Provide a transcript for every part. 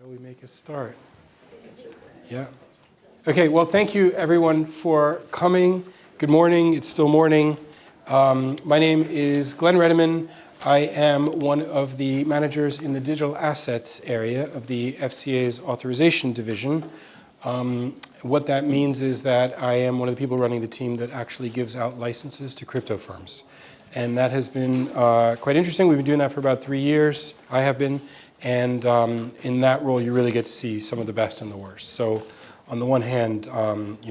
Shall we make a start? Yeah. Okay, well, thank you everyone for coming. Good morning, it's still morning. My name is Glenn Redemann. I am one of the managers in the digital assets area of the FCA's authorization division. What that means is that I am one of the people running the team that actually gives out licenses to crypto firms. And that has been quite interesting. We've been doing that for about 3 years. I have been. And in that role, you really get to see some of the best and the worst. So on the one hand,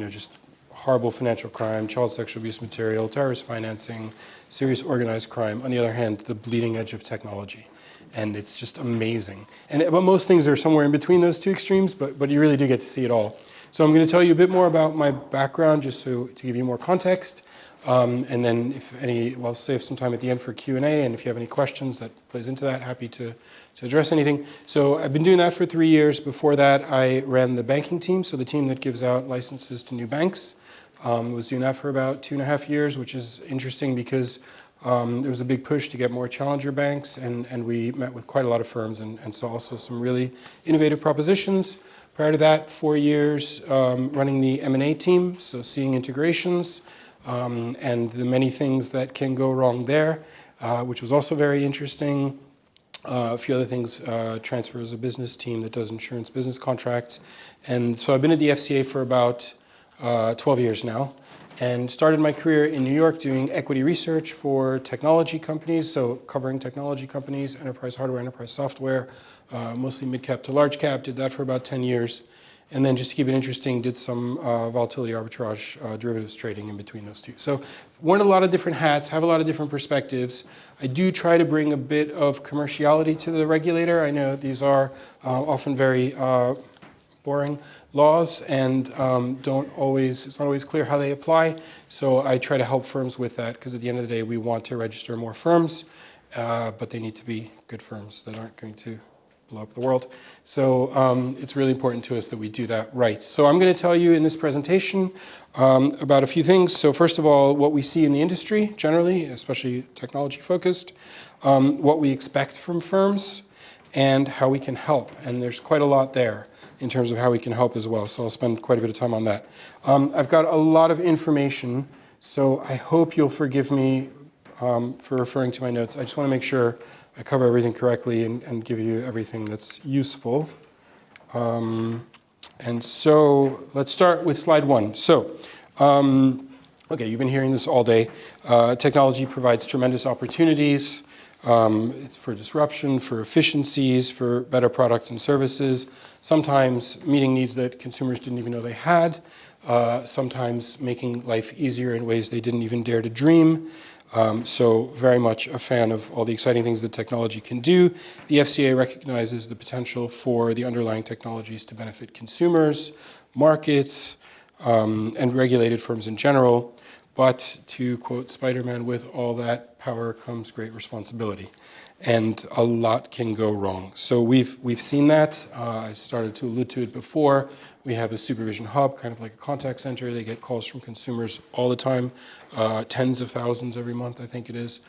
just horrible financial crime, child sexual abuse material, terrorist financing, serious organized crime. On the other hand, the bleeding edge of technology. And it's just amazing. But most things are somewhere in between those two extremes, but you really do get to see it all. So I'm going to tell you a bit more about my background, just to give you more context. And then I'll save some time at the end for Q&A, and if you have any questions that plays into that, happy to address anything. So I've been doing that for 3 years. Before that, I ran the banking team, so the team that gives out licenses to new banks. Was doing that for about 2.5 years, which is interesting because there was a big push to get more challenger banks, and we met with quite a lot of firms and saw also some really innovative propositions. Prior to that, 4 years running the M&A team, so seeing integrations, and the many things that can go wrong there, which was also very interesting. A few other things, transfers a business team that does insurance business contracts. And so I've been at the FCA for about 12 years now, and started my career in New York doing equity research for technology companies, so covering technology companies, enterprise hardware, enterprise software, mostly mid-cap to large cap, did that for about 10 years. And then just to keep it interesting, did some volatility arbitrage derivatives trading in between those two. So worn a lot of different hats, have a lot of different perspectives. I do try to bring a bit of commerciality to the regulator. I know these are often very boring laws and it's not always clear how they apply. So I try to help firms with that, because at the end of the day, we want to register more firms, but they need to be good firms that aren't going to blow up the world. So it's really important to us that we do that right. So I'm going to tell you in this presentation about a few things. So first of all, what we see in the industry generally, especially technology focused, what we expect from firms, and how we can help. And there's quite a lot there in terms of how we can help as well. So I'll spend quite a bit of time on that. I've got a lot of information, so I hope you'll forgive me for referring to my notes. I just want to make sure I cover everything correctly and give you everything that's useful. And so let's start with slide 1. So, okay, you've been hearing this all day. Technology provides tremendous opportunities. It's for disruption, for efficiencies, for better products and services, sometimes meeting needs that consumers didn't even know they had, sometimes making life easier in ways they didn't even dare to dream. So very much a fan of all the exciting things that technology can do. The FCA recognizes the potential for the underlying technologies to benefit consumers, markets, and regulated firms in general. But to quote Spider-Man, with all that power comes great responsibility. And a lot can go wrong. So we've seen that. I started to allude to it before. We have a supervision hub, kind of like a contact center. They get calls from consumers all the time, tens of thousands every month, I think it is,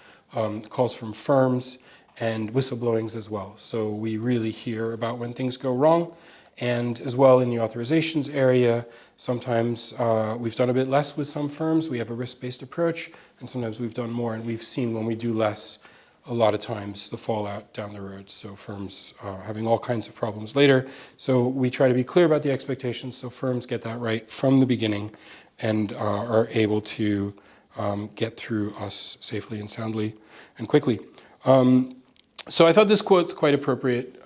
calls from firms and whistleblowings as well. So we really hear about when things go wrong. And as well in the authorizations area, sometimes we've done a bit less with some firms. We have a risk-based approach, and sometimes we've done more. And we've seen when we do less, a lot of times the fallout down the road. So firms having all kinds of problems later. So we try to be clear about the expectations so firms get that right from the beginning and are able to get through us safely and soundly and quickly. So I thought this quote's quite appropriate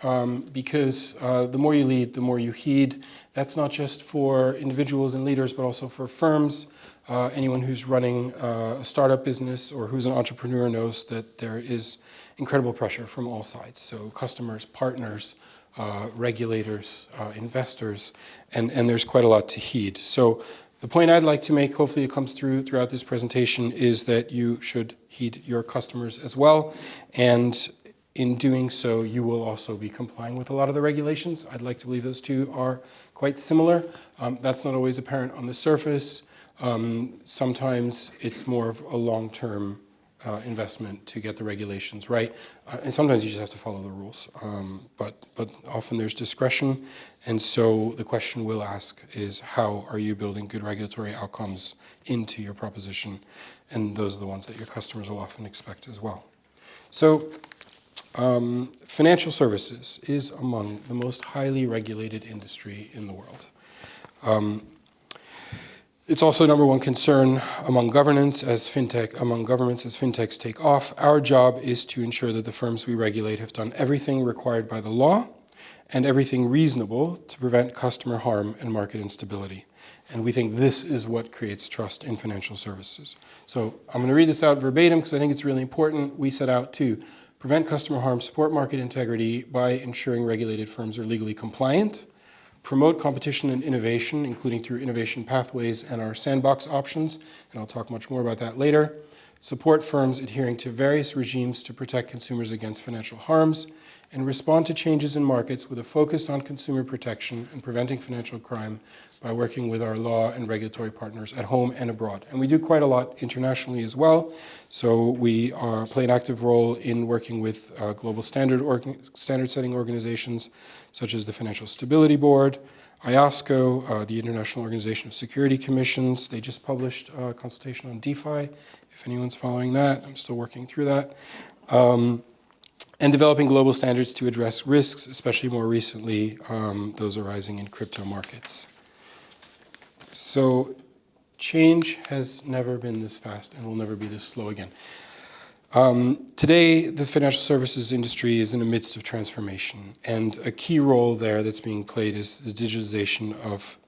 because the more you lead, the more you heed. That's not just for individuals and leaders, but also for firms. Anyone who's running a startup business or who's an entrepreneur knows that there is incredible pressure from all sides. So customers, partners, regulators, investors, and there's quite a lot to heed. So the point I'd like to make, hopefully it comes through throughout this presentation, is that you should heed your customers as well. And in doing so, you will also be complying with a lot of the regulations. I'd like to believe those two are quite similar. That's not always apparent on the surface. Sometimes it's more of a long-term investment to get the regulations right. And sometimes you just have to follow the rules. But often there's discretion. And so the question we'll ask is, how are you building good regulatory outcomes into your proposition? And those are the ones that your customers will often expect as well. So financial services is among the most highly regulated industry in the world. It's also number one concern among governments as fintechs take off. Our job is to ensure that the firms we regulate have done everything required by the law and everything reasonable to prevent customer harm and market instability. And we think this is what creates trust in financial services. So I'm going to read this out verbatim because I think it's really important. We set out to prevent customer harm, support market integrity by ensuring regulated firms are legally compliant, promote competition and innovation, including through innovation pathways and our sandbox options, and I'll talk much more about that later, support firms adhering to various regimes to protect consumers against financial harms, and respond to changes in markets with a focus on consumer protection and preventing financial crime by working with our law and regulatory partners at home and abroad. And we do quite a lot internationally as well. So we play an active role in working with global standard-setting organizations such as the Financial Stability Board, IOSCO, the International Organization of Security Commissions. They just published a consultation on DeFi, if anyone's following that. I'm still working through that. And developing global standards to address risks, especially more recently, those arising in crypto markets. So change has never been this fast and will never be this slow again. Today, the financial services industry is in the midst of transformation, and a key role there that's being played is the digitization of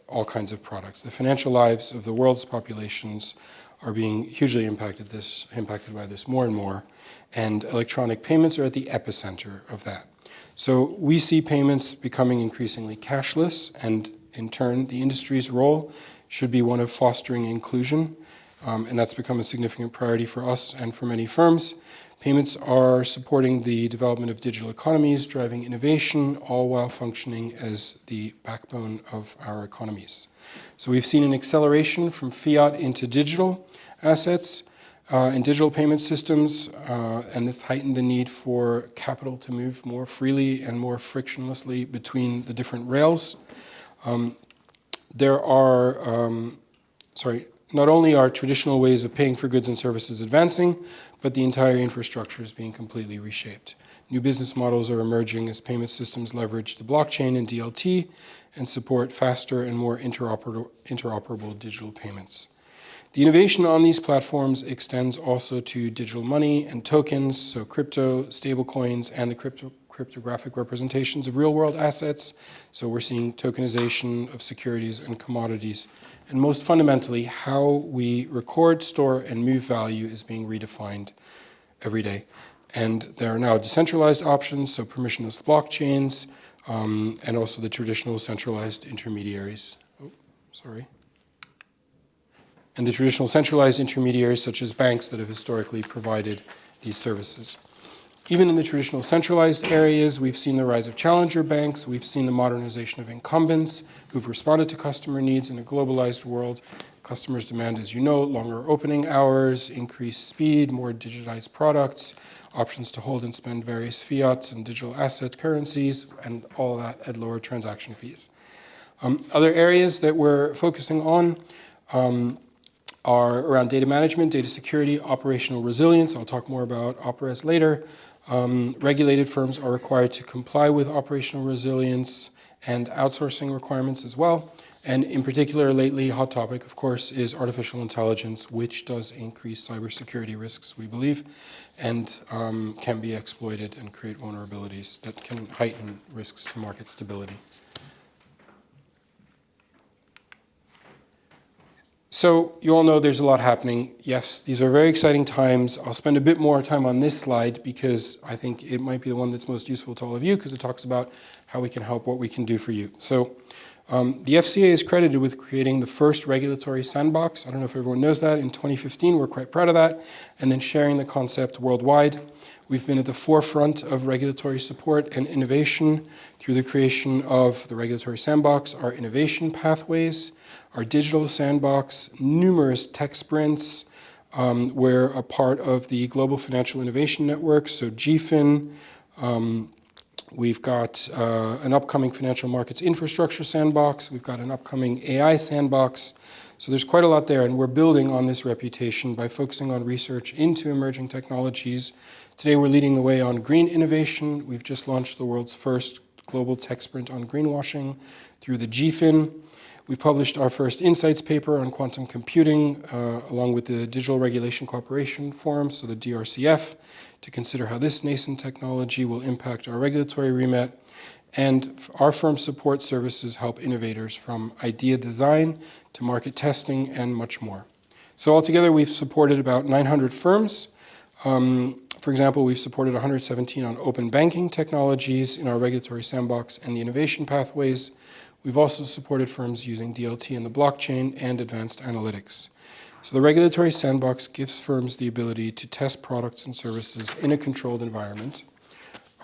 all kinds of products. The financial lives of the world's populations are being hugely impacted by this more and more, and electronic payments are at the epicenter of that. So we see payments becoming increasingly cashless, and in turn, the industry's role should be one of fostering inclusion, and that's become a significant priority for us and for many firms. Payments are supporting the development of digital economies, driving innovation, all while functioning as the backbone of our economies. So we've seen an acceleration from fiat into digital assets and digital payment systems, and this heightened the need for capital to move more freely and more frictionlessly between the different rails. Not only are traditional ways of paying for goods and services advancing, but the entire infrastructure is being completely reshaped. New business models are emerging as payment systems leverage the blockchain and DLT and support faster and more interoperable digital payments. The innovation on these platforms extends also to digital money and tokens, so crypto, stablecoins, and the cryptographic representations of real-world assets. So we're seeing tokenization of securities and commodities. And most fundamentally, how we record, store, and move value is being redefined every day. And there are now decentralized options, so permissionless blockchains, and also the traditional centralized intermediaries. And the traditional centralized intermediaries, such as banks that have historically provided these services. Even in the traditional centralized areas, we've seen the rise of challenger banks. We've seen the modernization of incumbents who've responded to customer needs in a globalized world. Customers demand, as you know, longer opening hours, increased speed, more digitized products, options to hold and spend various fiats and digital asset currencies, and all that at lower transaction fees. Other areas that we're focusing on are around data management, data security, operational resilience. I'll talk more about Operas later. Regulated firms are required to comply with operational resilience and outsourcing requirements as well. And in particular, lately, hot topic, of course, is artificial intelligence, which does increase cybersecurity risks, we believe, and can be exploited and create vulnerabilities that can heighten risks to market stability. So you all know there's a lot happening. Yes, these are very exciting times. I'll spend a bit more time on this slide because I think it might be the one that's most useful to all of you because it talks about how we can help, what we can do for you. So the FCA is credited with creating the first regulatory sandbox. I don't know if everyone knows that. In 2015, we're quite proud of that. And then sharing the concept worldwide. We've been at the forefront of regulatory support and innovation through the creation of the regulatory sandbox, our innovation pathways, our digital sandbox, numerous tech sprints, We're a part of the Global Financial Innovation Network, so GFIN. We've got an upcoming financial markets infrastructure sandbox. We've got an upcoming AI sandbox. So there's quite a lot there, and we're building on this reputation by focusing on research into emerging technologies. Today we're leading the way on green innovation. We've just launched the world's first global tech sprint on greenwashing through the GFIN. We've published our first insights paper on quantum computing, along with the Digital Regulation Cooperation Forum, so the DRCF, to consider how this nascent technology will impact our regulatory remit. And our firm's support services help innovators from idea design to market testing and much more. So altogether, we've supported about 900 firms. For example, we've supported 117 on open banking technologies in our regulatory sandbox and the innovation pathways. We've also supported firms using DLT in the blockchain and advanced analytics. So the regulatory sandbox gives firms the ability to test products and services in a controlled environment.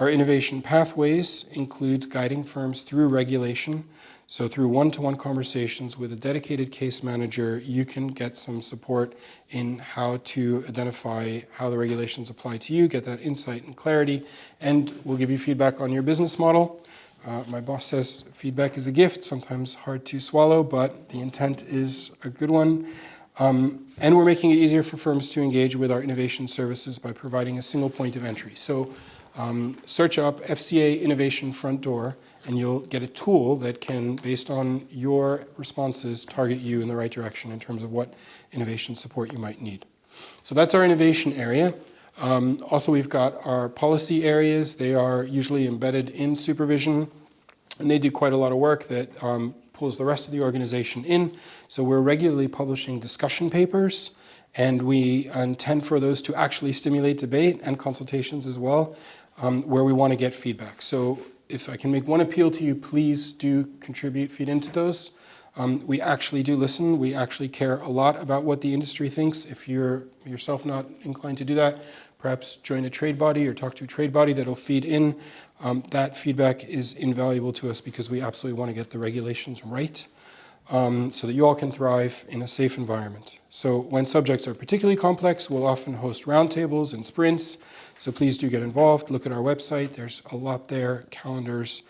Our innovation pathways include guiding firms through regulation. So through one-to-one conversations with a dedicated case manager, you can get some support in how to identify how the regulations apply to you, get that insight and clarity, and we'll give you feedback on your business model. My boss says feedback is a gift, sometimes hard to swallow, but the intent is a good one. And we're making it easier for firms to engage with our innovation services by providing a single point of entry. So search up FCA Innovation Front Door, and you'll get a tool that can, based on your responses, target you in the right direction in terms of what innovation support you might need. So that's our innovation area. Also, we've got our policy areas. They are usually embedded in supervision, and they do quite a lot of work that pulls the rest of the organization in. So we're regularly publishing discussion papers, and we intend for those to actually stimulate debate and consultations as well, where we want to get feedback. So if I can make one appeal to you, please do contribute, feed into those. We actually do listen. We actually care a lot about what the industry thinks. If you're yourself not inclined to do that, perhaps join a trade body or talk to a trade body that'll feed in. That feedback is invaluable to us because we absolutely want to get the regulations right, so that you all can thrive in a safe environment. So when subjects are particularly complex, we'll often host roundtables and sprints. So please do get involved. Look at our website. There's a lot there, calendars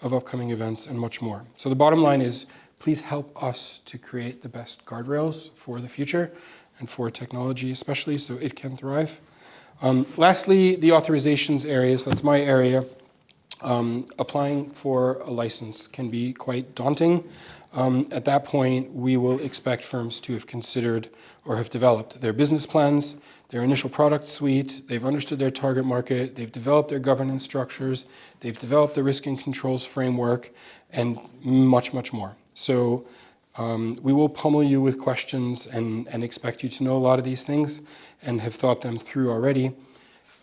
of upcoming events and much more. So the bottom line is, please help us to create the best guardrails for the future and for technology especially, so it can thrive. Lastly, the authorizations areas, that's my area. Applying for a license can be quite daunting. At that point, we will expect firms to have considered or have developed their business plans, their initial product suite, they've understood their target market, they've developed their governance structures, they've developed the risk and controls framework, and much, much more. So we will pummel you with questions and expect you to know a lot of these things and have thought them through already.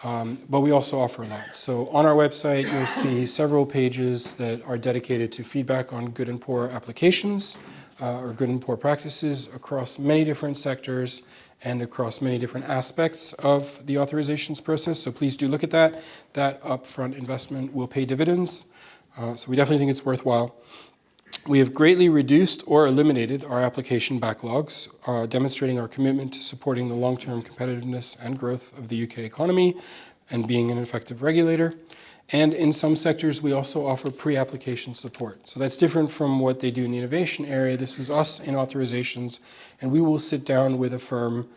But we also offer a lot. So on our website, you'll see several pages that are dedicated to feedback on good and poor applications or good and poor practices across many different sectors and across many different aspects of the authorizations process. So please do look at that. That upfront investment will pay dividends. So we definitely think it's worthwhile. We have greatly reduced or eliminated our application backlogs, demonstrating our commitment to supporting the long-term competitiveness and growth of the UK economy and being an effective regulator. And in some sectors, we also offer pre-application support. So that's different from what they do in the innovation area. This is us in authorizations, and we will sit down with a firm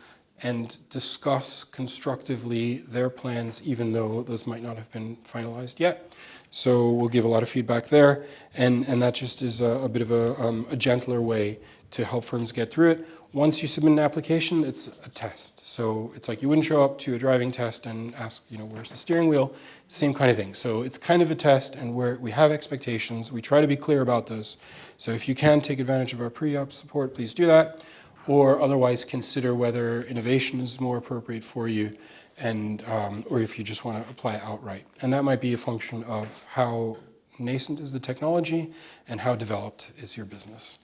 and discuss constructively their plans, even though those might not have been finalized yet. So we'll give a lot of feedback there, and that just is a bit of a gentler way to help firms get through it. Once you submit an application, it's a test. So it's like you wouldn't show up to a driving test and ask, where's the steering wheel? Same kind of thing. So it's kind of a test, and we have expectations. We try to be clear about those. So if you can take advantage of our pre-op support, please do that, or otherwise consider whether innovation is more appropriate for you, and or if you just want to apply outright. And that might be a function of how nascent is the technology and how developed is your business.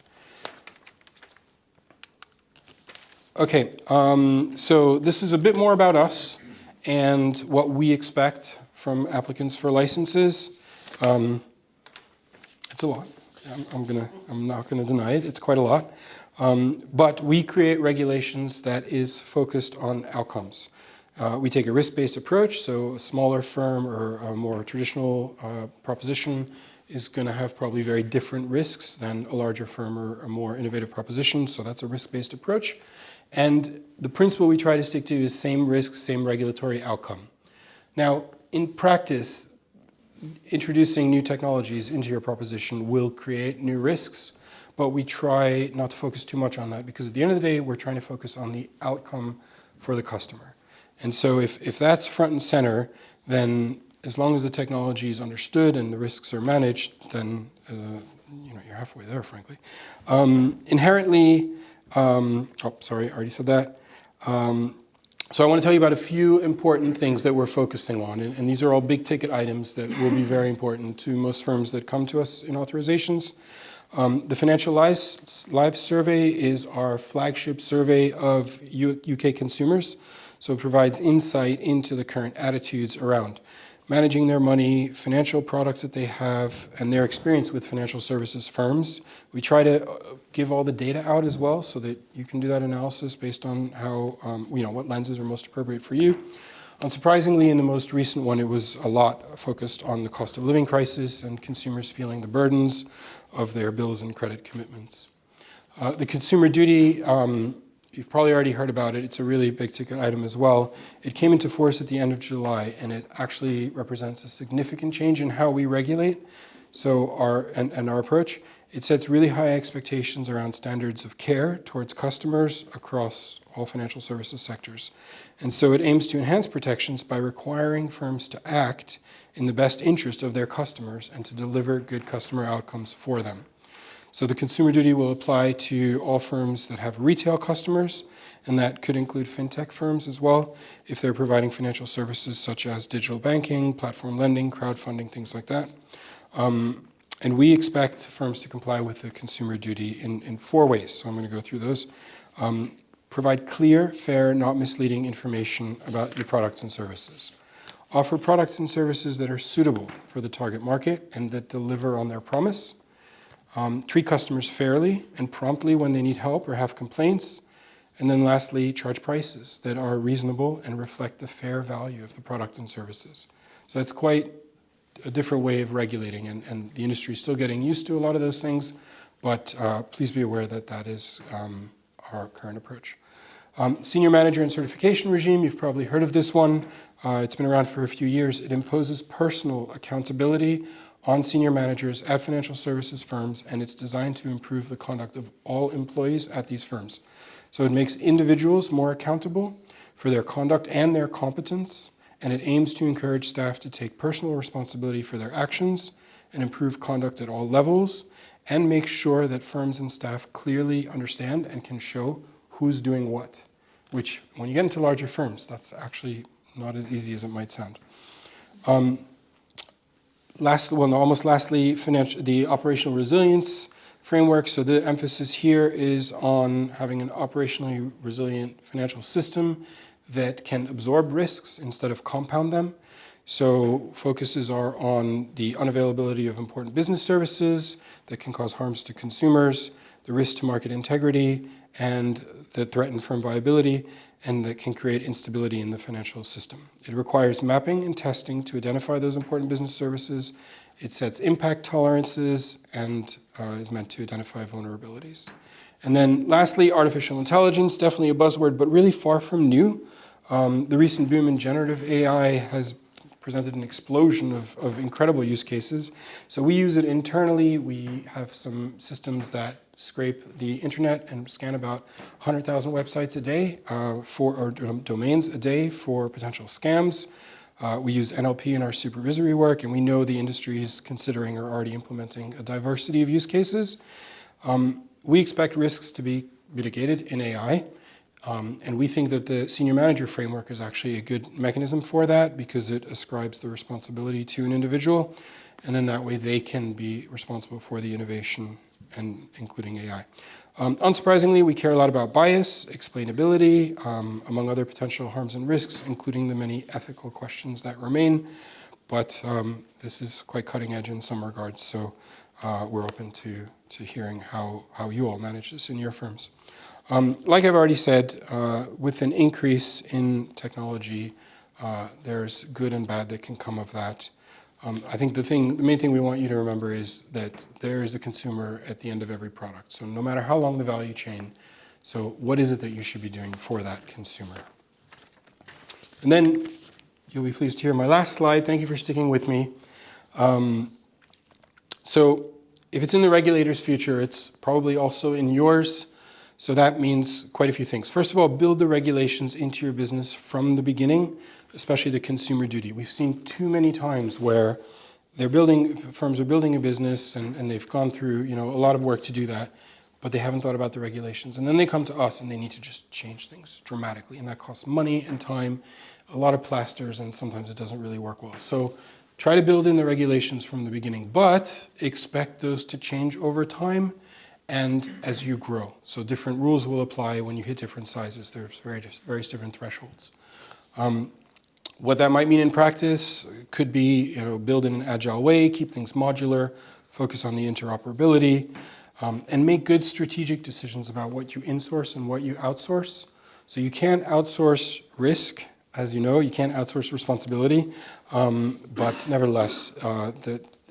Okay, so this is a bit more about us and what we expect from applicants for licenses. It's a lot. I'm not gonna deny it. It's quite a lot. But we create regulations that is focused on outcomes. We take a risk-based approach, so a smaller firm or a more traditional proposition is going to have probably very different risks than a larger firm or a more innovative proposition, so that's a risk-based approach. And the principle we try to stick to is same risk, same regulatory outcome. Now, in practice, introducing new technologies into your proposition will create new risks, but we try not to focus too much on that because at the end of the day, we're trying to focus on the outcome for the customer. And so if that's front and center, then as long as the technology is understood and the risks are managed, then you're halfway there, frankly. Inherently, sorry, I already said that. So I want to tell you about a few important things that we're focusing on, and these are all big ticket items that will be very important to most firms that come to us in authorizations. The Financial Lives Survey is our flagship survey of UK consumers, so it provides insight into the current attitudes around managing their money, financial products that they have, and their experience with financial services firms. We try to give all the data out as well so that you can do that analysis based on how, what lenses are most appropriate for you. Unsurprisingly, in the most recent one, it was a lot focused on the cost of living crisis and consumers feeling the burdens of their bills and credit commitments. The consumer duty, you've probably already heard about it. It's a really big ticket item as well. It came into force at the end of July, and it actually represents a significant change in how we regulate. So our approach, it sets really high expectations around standards of care towards customers across all financial services sectors. And so it aims to enhance protections by requiring firms to act in the best interest of their customers and to deliver good customer outcomes for them. So the consumer duty will apply to all firms that have retail customers, and that could include fintech firms as well, if they're providing financial services such as digital banking, platform lending, crowdfunding, things like that. And we expect firms to comply with the consumer duty in 4 ways. So I'm going to go through those. Provide clear, fair, not misleading information about your products and services. Offer products and services that are suitable for the target market and that deliver on their promise. Treat customers fairly and promptly when they need help or have complaints. And then lastly, charge prices that are reasonable and reflect the fair value of the product and services. So that's quite a different way of regulating, and the industry is still getting used to a lot of those things, but please be aware that that is our current approach. Senior manager and certification regime, you've probably heard of this one. It's been around for a few years. It imposes personal accountability on senior managers at financial services firms, and it's designed to improve the conduct of all employees at these firms. So it makes individuals more accountable for their conduct and their competence, and it aims to encourage staff to take personal responsibility for their actions and improve conduct at all levels, and make sure that firms and staff clearly understand and can show who's doing what, which when you get into larger firms, that's actually not as easy as it might sound. Lastly, the operational resilience framework. So the emphasis here is on having an operationally resilient financial system that can absorb risks instead of compound them. So focuses are on the unavailability of important business services that can cause harms to consumers, the risk to market integrity, and that threaten firm viability, and that can create instability in the financial system. It requires mapping and testing to identify those important business services. It sets impact tolerances and is meant to identify vulnerabilities. And then lastly, artificial intelligence, definitely a buzzword, but really far from new. The recent boom in generative AI has presented an explosion of incredible use cases. So we use it internally. We have some systems that scrape the internet and scan about 100,000 websites a day or domains a day for potential scams. We use NLP in our supervisory work, and we know the industry is considering or already implementing a diversity of use cases. We expect risks to be mitigated in AI. And we think that the senior manager framework is actually a good mechanism for that because it ascribes the responsibility to an individual, and then that way they can be responsible for the innovation, and including AI. Unsurprisingly, we care a lot about bias, explainability, among other potential harms and risks, including the many ethical questions that remain. But this is quite cutting edge in some regards, so we're open to hearing how you all manage this in your firms. Like I've already said, with an increase in technology, there's good and bad that can come of that. I think the main thing we want you to remember is that there is a consumer at the end of every product. So no matter how long the value chain, so what is it that you should be doing for that consumer? And then you'll be pleased to hear my last slide. Thank you for sticking with me. So if it's in the regulator's future, it's probably also in yours. So that means quite a few things. First of all, build the regulations into your business from the beginning, especially the consumer duty. We've seen too many times where firms are building a business and they've gone through a lot of work to do that, but they haven't thought about the regulations. And then they come to us and they need to just change things dramatically. And that costs money and time, a lot of plasters, and sometimes it doesn't really work well. So try to build in the regulations from the beginning, but expect those to change over time and as you grow. So different rules will apply when you hit different sizes. There's various different thresholds. What that might mean in practice could be build in an agile way, keep things modular, focus on the interoperability, and make good strategic decisions about what you insource and what you outsource. So you can't outsource risk, as you know, you can't outsource responsibility, but nevertheless,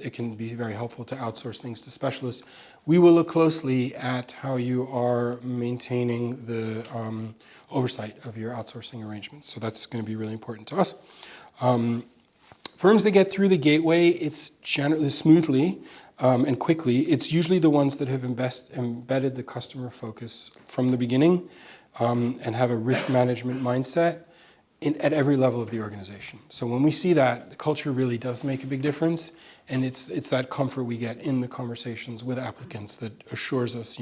it can be very helpful to outsource things to specialists. We will look closely at how you are maintaining the oversight of your outsourcing arrangements. So that's going to be really important to us. Firms that get through the gateway, it's generally smoothly and quickly. It's usually the ones that have embedded the customer focus from the beginning and have a risk management mindset at every level of the organization. So when we see that, the culture really does make a big difference, and it's that comfort we get in the conversations with applicants that assures us,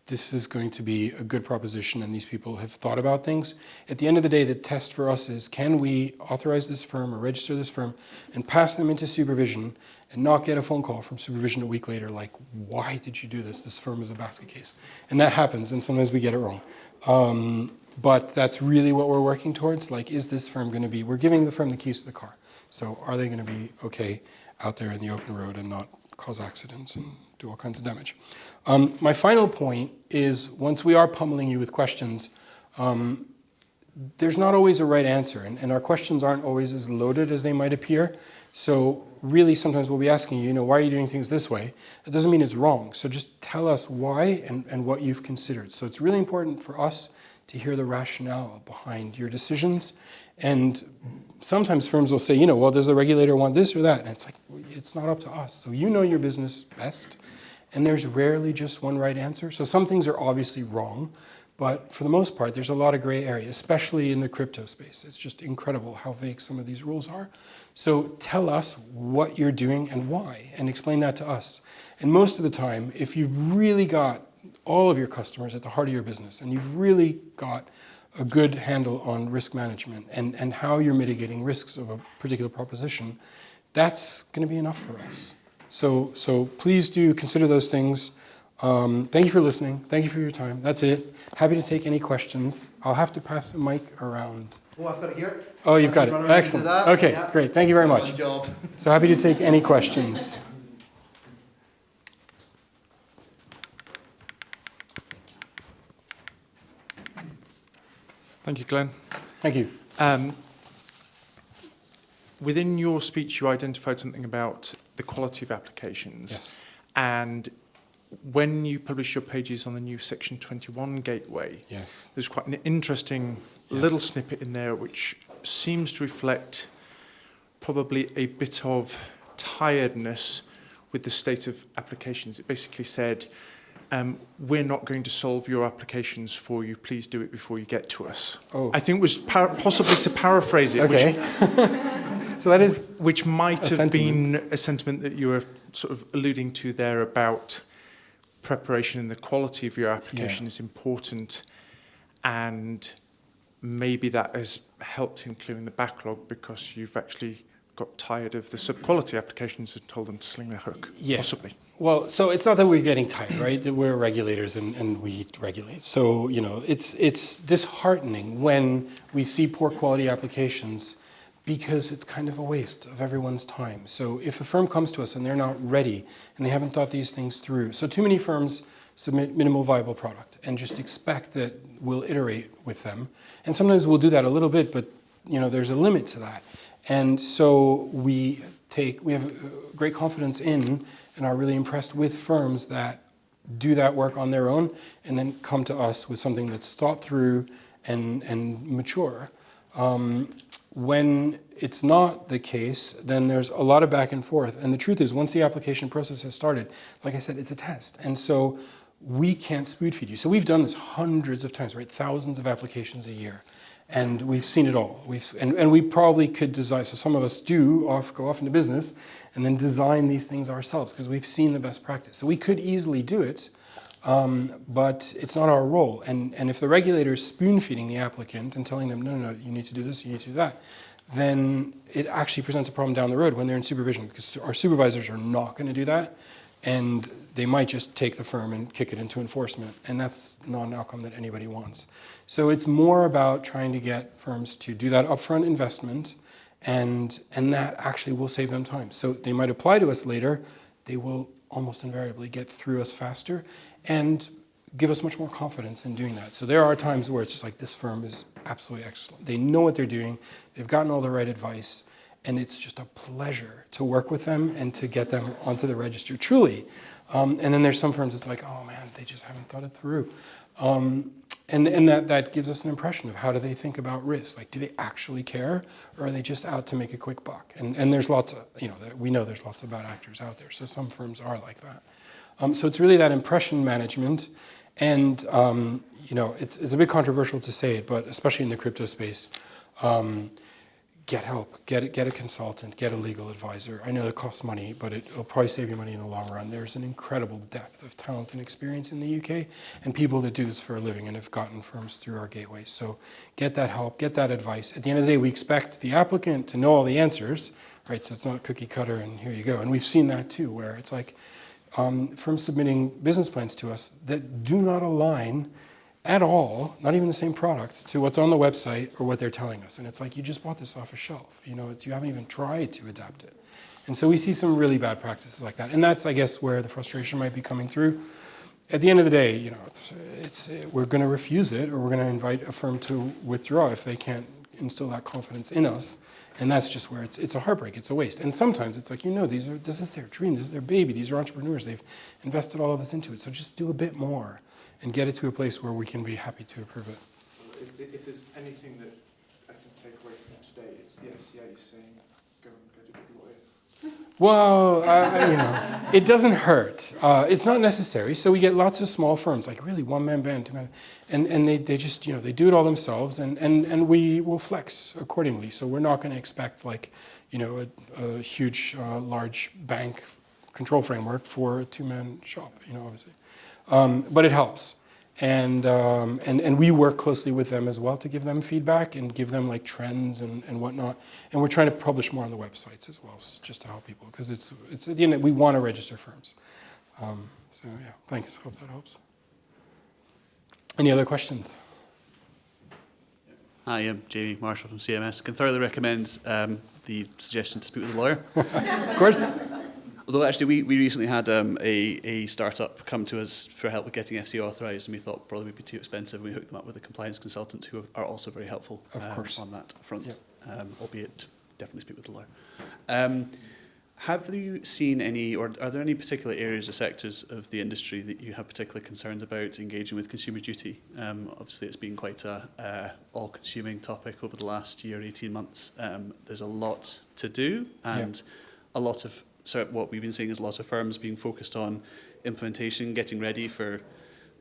this is going to be a good proposition and these people have thought about things. At the end of the day, the test for us is, can we authorize this firm or register this firm and pass them into supervision and not get a phone call from supervision a week later like, why did you do this? This firm is a basket case. And that happens, and sometimes we get it wrong. But that's really what we're working towards. Like, is this firm going to be, we're giving the firm the keys to the car. So are they going to be okay out there in the open road and not cause accidents and do all kinds of damage? My final point is, once we are pummeling you with questions, there's not always a right answer. And our questions aren't always as loaded as they might appear. So really, sometimes we'll be asking you, why are you doing things this way? It doesn't mean it's wrong. So just tell us why and what you've considered. So it's really important for us to hear the rationale behind your decisions. And sometimes firms will say, well, does the regulator want this or that? And it's like, it's not up to us. So you know your business best, and there's rarely just one right answer. So some things are obviously wrong, but for the most part, there's a lot of gray area, especially in the crypto space. It's just incredible how vague some of these rules are. So tell us what you're doing and why, and explain that to us. And most of the time, if you've really got all of your customers at the heart of your business, and you've really got a good handle on risk management and how you're mitigating risks of a particular proposition, that's going to be enough for us. So please do consider those things. Thank you for listening. Thank you for your time. That's it. Happy to take any questions. I'll have to pass the mic around. Oh, I've got it here. Oh, you've got it. Excellent. Okay, yeah. Great. Thank you very much. Good job. So happy to take any questions. Thank you, Glenn. Thank you. Within your speech, you identified something about the quality of applications. Yes. And when you publish your pages on the new Section 21 gateway, Yes. there's quite an interesting little snippet in there which seems to reflect probably a bit of tiredness with the state of applications. It basically said, we're not going to solve your applications for you. Please do it before you get to us. Oh. I think it was possibly to paraphrase it, Okay. So that is which might have sentiment. been a sentiment that you were sort of alluding to there about preparation and the quality of your application is important, and maybe that has helped in clearing the backlog because you've actually got tired of the sub-quality applications and told them to sling their hook, possibly. Well, so it's not that we're getting tired, right? That we're regulators and we regulate. So, it's disheartening when we see poor quality applications because it's kind of a waste of everyone's time. So if a firm comes to us and they're not ready and they haven't thought these things through, so too many firms submit minimal viable product and just expect that we'll iterate with them. And sometimes we'll do that a little bit, but there's a limit to that. And so we have great confidence in and are really impressed with firms that do that work on their own and then come to us with something that's thought through and mature. When it's not the case, then there's a lot of back and forth. And the truth is, once the application process has started, like I said, it's a test. And so we can't spoon feed you. So we've done this hundreds of times, right? Thousands of applications a year. And we've seen it all. And we probably could design, so some of us go off into business and then design these things ourselves because we've seen the best practice. So we could easily do it, but it's not our role. And if the regulator is spoon feeding the applicant and telling them, no, you need to do this, you need to do that, then it actually presents a problem down the road when they're in supervision because our supervisors are not going to do that. And they might just take the firm and kick it into enforcement. And that's not an outcome that anybody wants. So it's more about trying to get firms to do that upfront investment, and that actually will save them time. So they might apply to us later. They will almost invariably get through us faster and give us much more confidence in doing that. So there are times where it's just like, this firm is absolutely excellent. They know what they're doing. They've gotten all the right advice. And it's just a pleasure to work with them and to get them onto the register, truly. And then there's some firms that's like, oh man, they just haven't thought it through. And that gives us an impression of how do they think about risk? Like, do they actually care, or are they just out to make a quick buck? And there's lots of, we know there's lots of bad actors out there. So some firms are like that. So it's really that impression management. And, it's a bit controversial to say it, but especially in the crypto space, get help, get a consultant, get a legal advisor. I know it costs money, but it'll probably save you money in the long run. There's an incredible depth of talent and experience in the UK and people that do this for a living and have gotten firms through our gateways. So get that help, get that advice. At the end of the day, we expect the applicant to know all the answers, right? So it's not cookie cutter and here you go. And we've seen that too, where it's like firms submitting business plans to us that do not align at all, not even the same product, to what's on the website or what they're telling us. And it's like, you just bought this off a shelf. You haven't even tried to adapt it. And so we see some really bad practices like that. And that's, I guess, where the frustration might be coming through. At the end of the day, we're going to refuse it, or we're going to invite a firm to withdraw if they can't instill that confidence in us. And that's just where it's a heartbreak, it's a waste. And sometimes it's like, this is their dream, this is their baby, these are entrepreneurs, they've invested all of this into it. So just do a bit more and get it to a place where we can be happy to approve it. If there's anything that I can take away from today, it's the FCA saying, go do the lawyer. Well, it doesn't hurt. It's not necessary. So we get lots of small firms, like really one-man band, two-man, and they just, they do it all themselves, and we will flex accordingly. So we're not going to expect like, a huge, large bank control framework for a two-man shop, obviously. But it helps. And we work closely with them as well to give them feedback and give them like trends and whatnot. And we're trying to publish more on the websites as well, just to help people, because it's at the end, we want to register firms. So yeah, thanks. Hope that helps. Any other questions? Hi, I'm Jamie Marshall from CMS. Can thoroughly recommend the suggestion to speak with a lawyer. Of course. Although actually we recently had a startup come to us for help with getting FCA authorised, and we thought probably would be too expensive. We hooked them up with a compliance consultant who are also very helpful on that front, albeit definitely speak with a lawyer. Have you seen any, or are there any particular areas or sectors of the industry that you have particular concerns about engaging with consumer duty? Obviously, it's been quite a all-consuming topic over the last year, 18 months. There's a lot to do, and a lot of what we've been seeing is a lot of firms being focused on implementation, getting ready for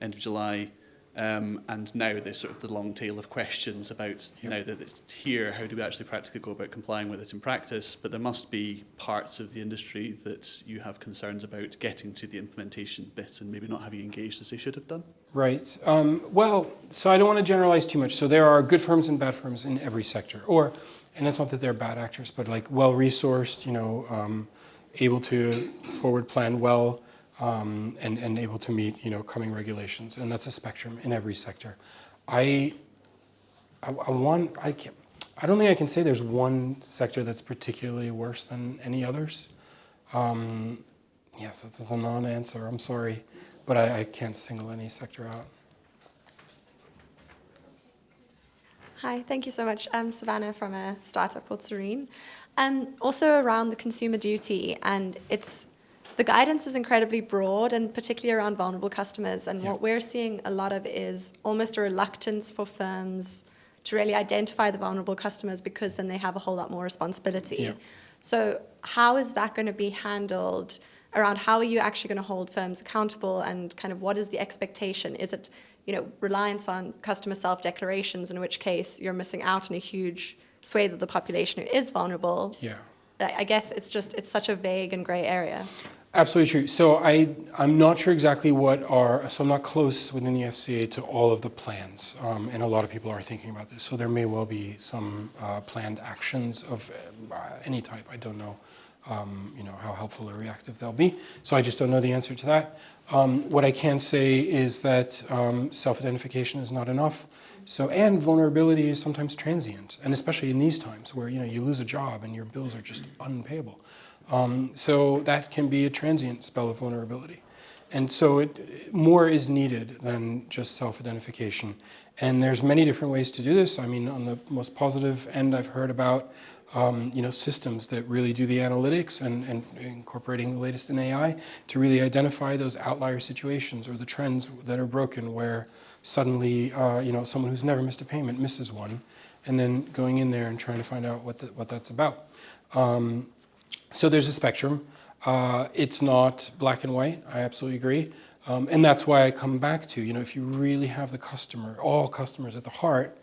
end of July, and now there's sort of the long tail of questions about now that it's here, how do we actually practically go about complying with it in practice? But there must be parts of the industry that you have concerns about getting to the implementation bit and maybe not having engaged as they should have done. Right. So I don't want to generalize too much. So there are good firms and bad firms in every sector, and it's not that they're bad actors, but like well-resourced, able to forward plan well, and able to meet coming regulations, and that's a spectrum in every sector. I don't think I can say there's one sector that's particularly worse than any others. Yes, this is a non-answer, I'm sorry, but I can't single any sector out. Hi, thank you so much. I'm Savannah from a startup called Serene. Also around the consumer duty, and the guidance is incredibly broad, and particularly around vulnerable customers. And what we're seeing a lot of is almost a reluctance for firms to really identify the vulnerable customers, because then they have a whole lot more responsibility. Yeah. So how is that going to be handled around how are you actually going to hold firms accountable, and kind of what is the expectation? Is it, reliance on customer self-declarations, in which case you're missing out on a huge swathe of the population who is vulnerable? Yeah. I guess it's such a vague and gray area. Absolutely true. So I'm not sure exactly so I'm not close within the FCA to all of the plans, and a lot of people are thinking about this. So there may well be some planned actions of any type. I don't know, how helpful or reactive they'll be. So I just don't know the answer to that. What I can say is that self-identification is not enough. And vulnerability is sometimes transient, and especially in these times where you lose a job and your bills are just unpayable. So that can be a transient spell of vulnerability. And so more is needed than just self-identification. And there's many different ways to do this. I mean, on the most positive end, I've heard about systems that really do the analytics and incorporating the latest in AI to really identify those outlier situations or the trends that are broken where suddenly someone who's never missed a payment misses one, and then going in there and trying to find out what that's about. So there's a spectrum. It's not black and white, I absolutely agree. And that's why I come back to, if you really have all customers at the heart,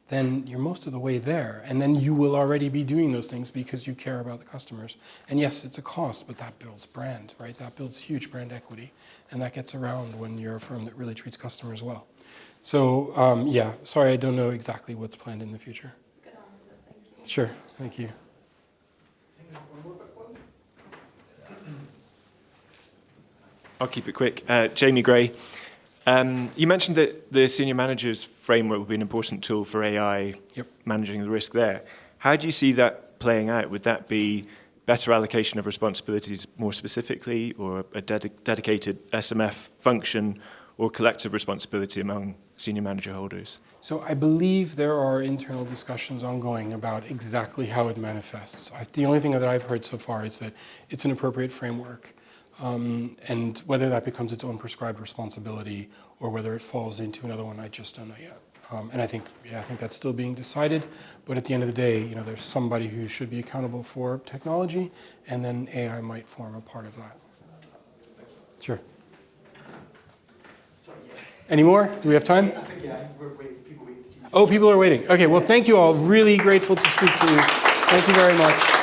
then you're most of the way there. And then you will already be doing those things because you care about the customers. And yes, it's a cost, but that builds brand, right? That builds huge brand equity. And that gets around when you're a firm that really treats customers well. So sorry, I don't know exactly what's planned in the future. Good answer, thank you. Sure, thank you. I'll keep it quick. Jamie Gray. You mentioned that the senior manager's framework would be an important tool for AI managing the risk there. How do you see that playing out? Would that be better allocation of responsibilities more specifically, or a dedicated SMF function, or collective responsibility among senior manager holders? So I believe there are internal discussions ongoing about exactly how it manifests. The only thing that I've heard so far is that it's an appropriate framework. And whether that becomes its own prescribed responsibility or whether it falls into another one, I just don't know yet. And I think that's still being decided. But at the end of the day, there's somebody who should be accountable for technology, and then AI might form a part of that. Sure. Any more? Do we have time? I think, we're waiting. People waiting to see you. Oh, people are waiting. Okay, well, thank you all. Really grateful to speak to you. Thank you very much.